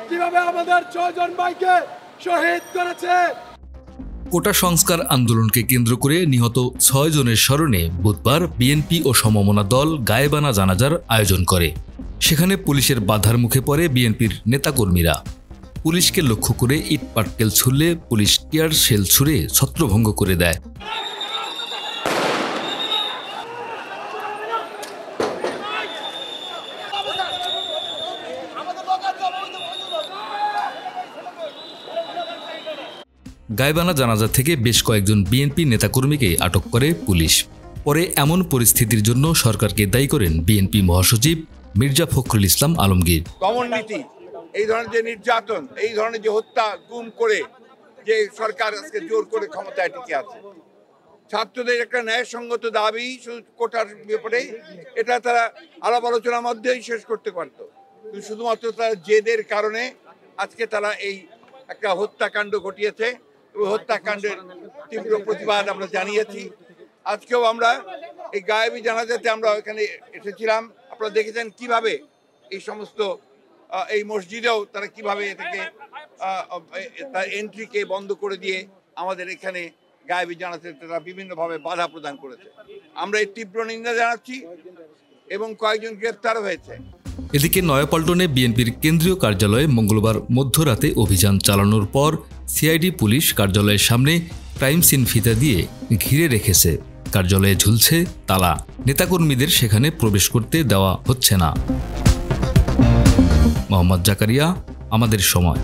কিভাবে আমাদের 6 জন ভাইকে শহীদ করেছে। কোটা সংস্কার আন্দোলনকে কেন্দ্র করে নিহত 6 জনের স্মরণে বুধবার বিএনপি ও সমমনা দল গায়েবানা জানাজার আয়োজন করে। সেখানে পুলিশের বাধার মুখে পড়ে বিএনপির নেতাকর্মীরা। পুলিশকে লক্ষ্য করে ইট পাটকেল ছুড়লে পুলিশ টিয়ার শেল ছুড়ে ছত্রভঙ্গ করে দেয়। গায়েবানা জানাজা থেকে বেশ কয়েকজন বিএনপি নেতাকর্মীকে আটক করে পুলিশ। পরে এমন পরিস্থিতির জন্য সরকারকে দায়ী করেন বিএনপি মহাসচিব মির্জা ফখরুল ইসলাম আলমগীর। কমিউনিটি এই ধরনের যে নির্যাতন, এই ধরনের যে হত্যা গুম করে যে সরকার আজকে জোর করে ক্ষমতায় টিকে আছে, ছাত্রদের একটা ন্যায়সঙ্গত দাবি শুধু কোটার ব্যাপারে, এটা তারা আলাপ আলোচনার মধ্যেই শেষ করতে পারত। শুধুমাত্র তার জেদের কারণে আজকে তারা এই একটা হত্যাকাণ্ড ঘটিয়েছে। হত্যাকাণ্ডের তীব্র প্রতিবাদ আমরা জানিয়েছি। আজকেও আমরা এই গায়েবী জানাজাতে আমরা এখানে এসেছিলাম। আপনারা দেখেছেন কিভাবে এই সমস্ত এই মসজিদেও তারা কিভাবে এটাকে তার এন্ট্রিকে বন্ধ করে দিয়ে আমাদের এখানে গায়েবী জানাজাতে তারা বিভিন্নভাবে বাধা প্রদান করেছে। আমরা এই তীব্র নিন্দা জানাচ্ছি এবং কয়েকজন গ্রেপ্তার হয়েছে। এদিকে নয়াপল্টনে বিএনপির কেন্দ্রীয় কার্যালয়ে মঙ্গলবার মধ্যরাতে অভিযান চালানোর পর সিআইডি পুলিশ কার্যালয়ের সামনে ক্রাইম সিন ফিতা দিয়ে ঘিরে রেখেছে। কার্যালয়ে ঝুলছে তালা। নেতাকর্মীদের সেখানে প্রবেশ করতে দেওয়া হচ্ছে না। মোহাম্মদ জাকারিয়া, আমাদের সময়।